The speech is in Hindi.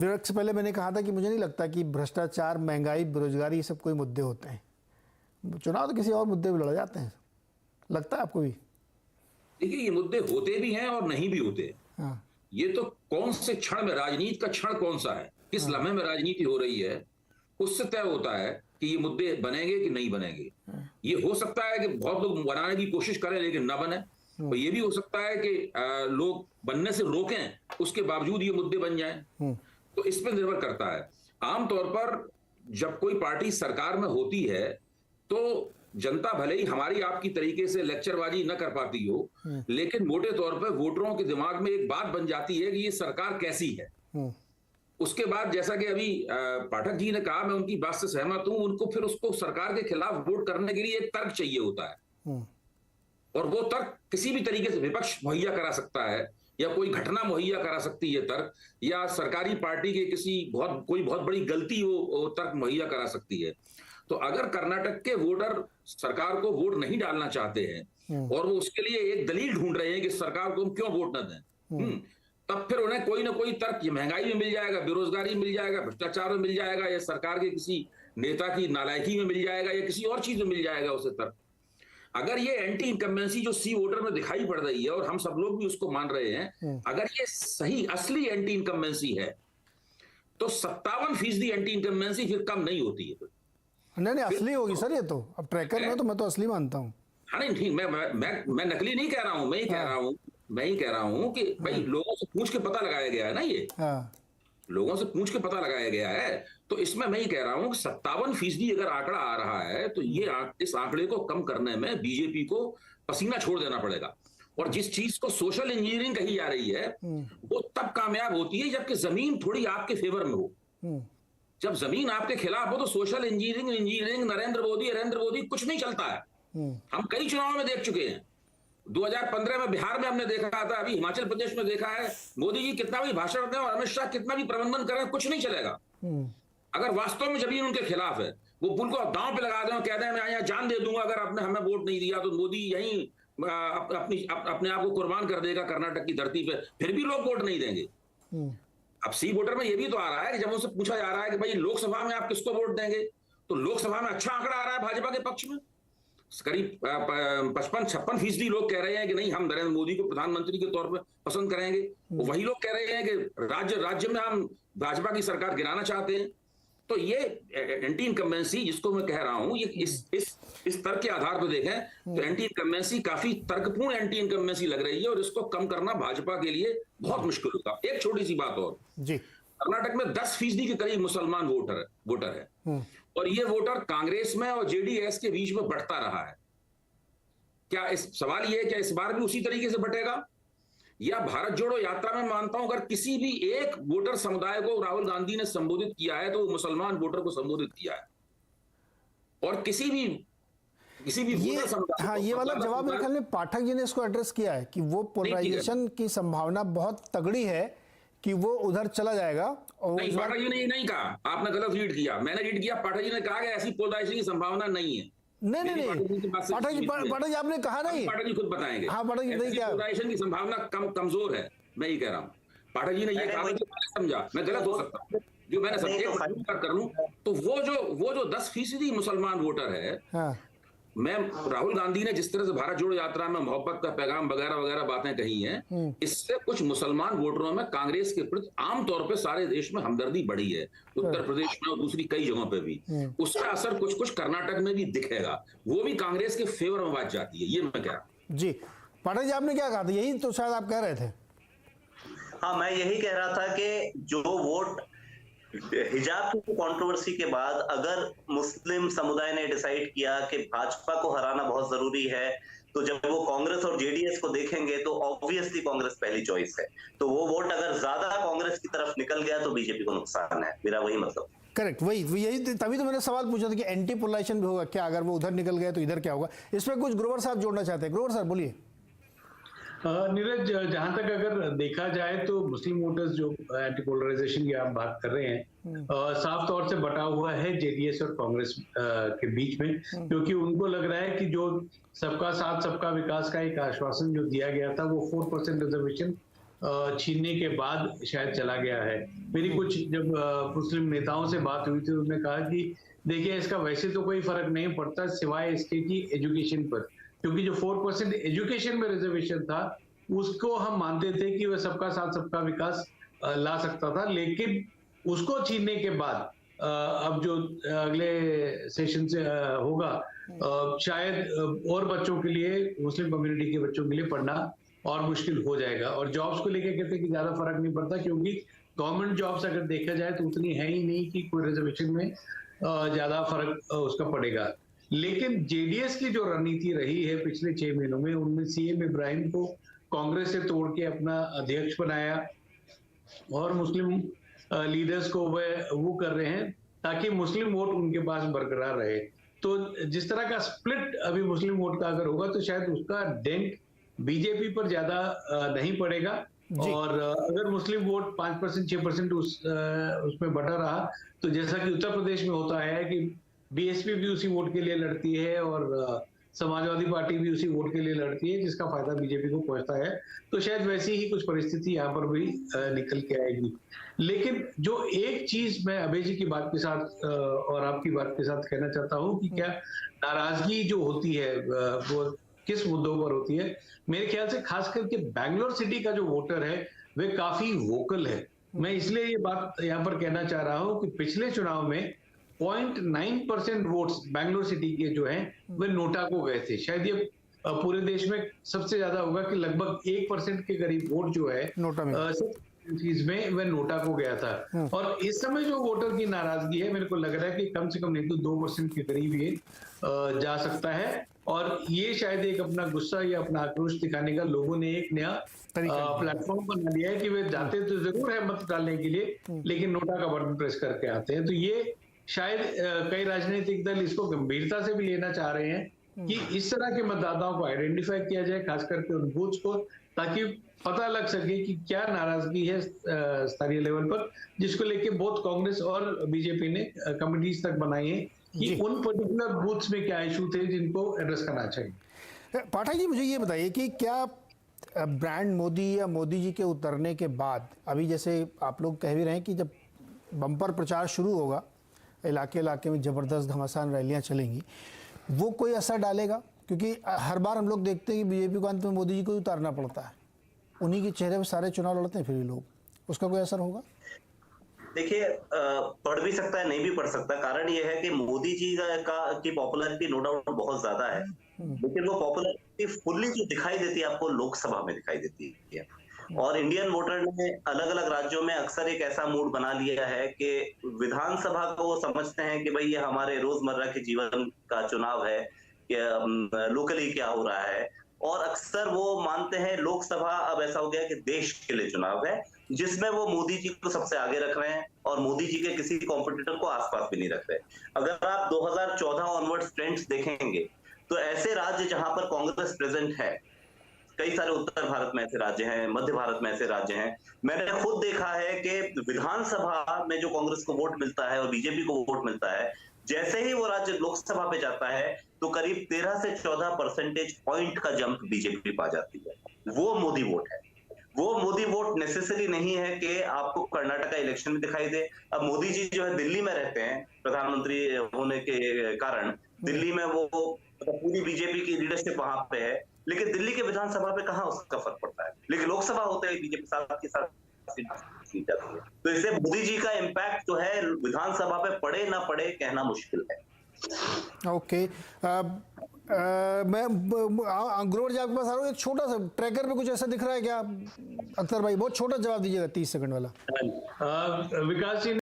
विरोध से पहले मैंने कहा था कि मुझे नहीं लगता कि भ्रष्टाचार, महंगाई, बेरोजगारी ये सब कोई मुद्दे होते हैं। चुनाव तो किसी और मुद्दे पे लड़ जाते हैं। लगता है आपको भी? देखिए, ये मुद्दे होते भी हैं और नहीं भी होते। हाँ। ये तो कौन से क्षण में, राजनीति का क्षण कौन सा है, किस लम्हे में राजनीति हो रही है, उससे तय होता है कि ये मुद्दे बनेंगे कि नहीं बनेंगे। ये हो सकता है कि बहुत लोग बनाने की कोशिश करें लेकिन ना बने, और ये भी हो सकता है कि लोग बनने से रोकें, उसके बावजूद ये मुद्दे बन जाएं। तो इस पर निर्भर करता है। आमतौर पर जब कोई पार्टी सरकार में होती है तो जनता भले ही हमारी आपकी तरीके से लेक्चरबाजी न कर पाती हो, लेकिन मोटे तौर पर वोटरों के दिमाग में एक बात बन जाती है कि ये सरकार कैसी है। उसके बाद जैसा कि अभी पाठक जी ने कहा, मैं उनकी बात से सहमत हूं, उनको फिर उसको सरकार के खिलाफ वोट करने के लिए एक तर्क चाहिए होता है, और वो तर्क किसी भी तरीके से विपक्ष मुहैया करा सकता है, या कोई घटना मुहैया करा सकती है तर्क, या सरकारी पार्टी के कोई बहुत बड़ी गलती वो तर्क मुहैया करा सकती है। तो अगर कर्नाटक के वोटर सरकार को वोट नहीं डालना चाहते हैं और वो उसके लिए एक दलील ढूंढ रहे हैं कि सरकार को हम क्यों वोट न दें, तब फिर उन्हें कोई ना कोई तर्क, ये महंगाई में मिल जाएगा, बेरोजगारी में मिल जाएगा, भ्रष्टाचार में मिल जाएगा, या सरकार के किसी नेता की नालायकी में मिल जाएगा, या किसी और चीज में मिल जाएगा उसे तर्क। अगर ये एंटी इनकम्बेंसी जो सी वोटर में दिखाई पड़ रही है, और हम सब लोग भी उसको मान रहे हैं, अगर ये सही असली एंटी इनकम्बेंसी है तो 57% एंटी इनकम्बेंसी फिर कम नहीं होती है। नहीं, असली होगी सर ये तो। अब ट्रैकर में तो मैं तो असली मानता हूँ। हाँ नहीं ठीक, मैं नकली नहीं कह रहा हूँ, मैं ही कह रहा हूँ कि भाई लोगों से पूछ के पता लगाया गया है ना, ये लोगों से पूछ के पता लगाया गया है। तो इसमें मैं ही कह रहा हूं कि 57% अगर आंकड़ा आ रहा है तो इस आंकड़े को कम करने में बीजेपी को पसीना छोड़ देना पड़ेगा। और जिस चीज को सोशल इंजीनियरिंग कही जा रही है वो तब कामयाब होती है जबकि जमीन थोड़ी आपके फेवर में हो। जब जमीन आपके खिलाफ हो तो सोशल इंजीनियरिंग नरेंद्र मोदी कुछ नहीं चलता है। हम कई चुनावों में देख चुके हैं। 2015 में बिहार में हमने देखा था, अभी हिमाचल प्रदेश में देखा है। मोदी जी कितना भी भाषण दें और अमित शाह कितना भी प्रबंधन करें, कुछ नहीं चलेगा। अगर वास्तव में जमीन उनके खिलाफ है, वो पुल को दांव पे लगा दें और कह दें मैं यहाँ जान दे दूंगा अगर आपने हमें वोट नहीं दिया, तो मोदी यहीं अपने आप को कुर्बान कर देगा कर्नाटक की धरती पे, फिर भी लोग वोट नहीं देंगे। अब सी वोटर में ये भी तो आ रहा है कि जब उनसे पूछा जा रहा है कि भाई लोकसभा में आप किसको वोट देंगे, तो लोकसभा में अच्छा आंकड़ा आ रहा है भाजपा के पक्ष में। करीब 55-56% लोग कह रहे हैं कि नहीं, हम नरेंद्र मोदी को प्रधानमंत्री के तौर पर पसंद करेंगे। वही लोग कह रहे हैं कि राज्य में हम भाजपा की सरकार गिराना चाहते हैं। तो ये एंटी इनकम्बेंसी जिसको मैं कह रहा हूं, ये इस तर्क के आधार पर देखें तो एंटी इनकम्बेंसी काफी तर्कपूर्ण एंटी इनकम्बेंसी लग रही है, और इसको कम करना भाजपा के लिए बहुत मुश्किल होगा। एक छोटी सी बात और जी, कर्नाटक में 10% के करीब मुसलमान वोटर है, और ये वोटर कांग्रेस में और जेडीएस के बीच में बढ़ता रहा है। क्या सवाल ये है, क्या इस बार भी उसी तरीके से बढ़ेगा, या भारत जोड़ो यात्रा में मानता हूं अगर किसी भी एक वोटर समुदाय को राहुल गांधी ने संबोधित किया है तो वो मुसलमान वोटर को संबोधित किया है, और किसी भी वोटर समुदाय। हाँ, ये वाला जवाब मेरे ख्याल में पाठक जी ने इसको एड्रेस किया है कि वो पोलराइजेशन की संभावना बहुत तगड़ी है कि वो उधर चला जाएगा। और नहीं, पाठक जी ने नहीं कहा, आपने गलत रीड किया, मैंने रीड किया। पाठक जी ने कहा कि ऐसी पोलराइजेशन की संभावना नहीं है। नहीं, पाठक जी आपने कहा नहीं, पाठक जी खुद बताएंगे। हाँ, पाठक जी नहीं, पोलराइजेशन की संभावना कमजोर है, मैं ये कह रहा हूँ। पाठक जी ने ये कहा, समझा, मैं गलत हो सकता हूँ, जो मैंने सब्जेक्ट कर लूं, तो वो जो 10% मुसलमान वोटर है, मैं राहुल गांधी ने जिस तरह से भारत जोड़ो यात्रा में मोहब्बत का पैगाम वगैरह वगैरह बातें कही हैं, इससे कुछ मुसलमान वोटरों में कांग्रेस के प्रति आमतौर पे सारे देश में हमदर्दी बढ़ी है, उत्तर प्रदेश में और दूसरी कई जगहों पे भी। उसका असर कुछ कर्नाटक में भी दिखेगा, वो भी कांग्रेस के फेवर में बात जाती है। ये मैं कह रहा हूं। जी, पाठक जी आपने क्या कहा था? यही तो शायद आप कह रहे थे। हाँ, मैं यही कह रहा था कि जो वोट हिजाब की कंट्रोवर्सी के बाद अगर मुस्लिम समुदाय ने डिसाइड किया कि भाजपा को हराना बहुत जरूरी है, तो जब वो कांग्रेस और जेडीएस को देखेंगे तो ऑब्वियसली कांग्रेस पहली चॉइस है। तो वो वोट अगर ज्यादा कांग्रेस की तरफ निकल गया तो बीजेपी को नुकसान है, मेरा वही मतलब। करेक्ट, वही यही, तभी तो मैंने सवाल पूछा था कि एंटी पोलराइजेशन भी होगा क्या, अगर वो उधर निकल गए तो इधर क्या होगा। इसमें कुछ ग्रोवर साहब जोड़ना चाहते हैं। ग्रोवर साहब बोलिए। नीरज, जहां तक अगर देखा जाए तो मुस्लिम वोटर्स जो एंटी पोलराइजेशन की आप बात कर रहे हैं, साफ तौर से बटा हुआ है जेडीएस और कांग्रेस के बीच में, क्योंकि उनको लग रहा है कि जो सबका साथ सबका विकास का एक आश्वासन जो दिया गया था वो 4% रिजर्वेशन छीनने के बाद शायद चला गया है। मेरी कुछ जब मुस्लिम नेताओं से बात हुई थी, उन्होंने कहा कि देखिए इसका वैसे तो कोई फर्क नहीं पड़ता सिवाय इसके कि एजुकेशन पर, क्योंकि जो 4% एजुकेशन में रिजर्वेशन था उसको हम मानते थे कि वह सबका साथ सबका विकास ला सकता था, लेकिन उसको छीनने के बाद अब जो अगले सेशन से होगा, शायद और बच्चों के लिए, मुस्लिम कम्युनिटी के बच्चों के लिए पढ़ना और मुश्किल हो जाएगा। और जॉब्स को लेकर कहते हैं कि ज्यादा फर्क नहीं पड़ता, क्योंकि गवर्नमेंट जॉब्स अगर देखा जाए तो उतनी है ही नहीं कि कोई रिजर्वेशन में ज्यादा फर्क उसका पड़ेगा। लेकिन जेडीएस की जो रणनीति रही है पिछले 6 महीनों में, उनमें सीएम इब्राहिम को कांग्रेस से तोड़ के अपना अध्यक्ष बनाया और मुस्लिम लीडर्स को वो कर रहे हैं ताकि मुस्लिम वोट उनके पास बरकरार रहे। तो जिस तरह का स्प्लिट अभी मुस्लिम वोट का अगर होगा तो शायद उसका डेंट बीजेपी पर ज्यादा नहीं पड़ेगा। और अगर मुस्लिम वोट 5% 6% उसमें बटा रहा तो जैसा कि उत्तर प्रदेश में होता है कि बीएसपी भी उसी वोट के लिए लड़ती है और समाजवादी पार्टी भी उसी वोट के लिए लड़ती है, जिसका फायदा बीजेपी को पहुंचता है, तो शायद वैसी ही कुछ परिस्थिति यहाँ पर भी निकल के आएगी। लेकिन जो एक चीज मैं अभय जी की बात के साथ और आपकी बात के साथ कहना चाहता हूँ कि क्या नाराजगी जो होती है वो किस मुद्दों पर होती है, मेरे ख्याल से खास करके बैंगलोर सिटी का जो वोटर है वे काफी वोकल है। मैं इसलिए ये बात यहाँ पर कहना चाह रहा हूँ कि पिछले चुनाव में 0.9% वोट्स बैंगलोर सिटी के जो हैं वे नोटा को गए थे। शायद ये पूरे देश में सबसे ज्यादा होगा कि लगभग 1% के करीब वोट जो है नोटा में वह नोटा को गया था। और इस समय जो वोटर की नाराजगी है, मेरे को लग रहा है कि कम से कम नहीं तो 2% के करीब ये जा सकता है। और ये शायद एक अपना गुस्सा या अपना आक्रोश दिखाने का लोगों ने एक नया प्लेटफॉर्म बना लिया है कि वे जाते तो जरूर है मत डालने के लिए, लेकिन नोटा का बटन प्रेस करके आते हैं। तो ये शायद कई राजनीतिक दल इसको गंभीरता से भी लेना चाह रहे हैं कि इस तरह के मतदाताओं को आइडेंटिफाई किया जाए, खास करके उन बूथ्स को, ताकि पता लग सके कि क्या नाराजगी है स्थानीय लेवल पर, जिसको लेके बहुत कांग्रेस और बीजेपी ने कमिटीज तक बनाई है कि उन पर्टिकुलर बूथ्स में क्या इशू थे जिनको एड्रेस करना चाहिए। पाठक जी, मुझे ये बताइए कि क्या ब्रांड मोदी या मोदी जी के उतरने के बाद, अभी जैसे आप लोग कह भी रहे हैं कि जब बम्पर प्रचार शुरू होगा, इलाके इलाके में ज़बरदस्त घमासान रैलियां चलेंगी, वो कोई असर डालेगा? क्योंकि हर बार हम लोग देखते हैं कि बीजेपी को अंत में मोदी जी को ही उतारना पड़ता है, उन्हीं के चेहरे पर सारे चुनाव लड़ते हैं फिर भी लोग, उसका कोई असर होगा? देखिए, पढ़ भी सकता है, नहीं भी पढ़ सकता। कारण यह है कि मोदी जी की पॉपुलैरिटी नो डाउट बहुत ज्यादा है, लेकिन वो पॉपुलैरिटी फुल्ली जो दिखाई देती है आपको लोकसभा में दिखाई देती है। और इंडियन वोटर ने अलग अलग राज्यों में अक्सर एक ऐसा मूड बना लिया है कि विधानसभा को वो समझते हैं कि भाई ये हमारे रोजमर्रा के जीवन का चुनाव है, कि लोकली क्या हो रहा है। और अक्सर वो मानते हैं लोकसभा अब ऐसा हो गया कि देश के लिए चुनाव है, जिसमें वो मोदी जी को सबसे आगे रख रहे हैं और मोदी जी के किसी कॉम्पिटिटर को आसपास भी नहीं रख रहे। अगर आप 2014 ऑनवर्ड्स ट्रेंड्स देखेंगे तो ऐसे राज्य जहां पर कांग्रेस प्रेजेंट है, कई सारे उत्तर भारत में ऐसे राज्य हैं, मध्य भारत में ऐसे राज्य हैं। मैंने खुद देखा है कि विधानसभा में जो कांग्रेस को वोट मिलता है और बीजेपी को वोट मिलता है, जैसे ही वो राज्य लोकसभा पे जाता है तो करीब 13 से 14 परसेंटेज पॉइंट का जंप बीजेपी पा जाती है। वो मोदी वोट है। वो मोदी वोट नेसेसरी नहीं है कि आपको कर्नाटक इलेक्शन में दिखाई दे। अब मोदी जी जो है दिल्ली में रहते हैं, प्रधानमंत्री होने के कारण दिल्ली में वो पूरी बीजेपी की लीडरशिप वहां पे है, लेकिन दिल्ली के विधानसभा पे कहाँ उसका फर्क पड़ता है। लेकिन लोकसभा होते ही बीजेपी साथ के साथ सीट जाती है। तो इससे मोदी जी का इम्पैक्ट जो है विधानसभा पे पड़े ना पड़े कहना मुश्किल है। ओके, मैं अंग्रोर जी आपके पास आ रहा हूँ। एक छोटा सा ट्रैकर पे कुछ ऐसा दिख रहा है क्या अख्तर भाई? बहुत छोटा जवाब दीजिएगा, 30 सेकंड वाला। विकास जी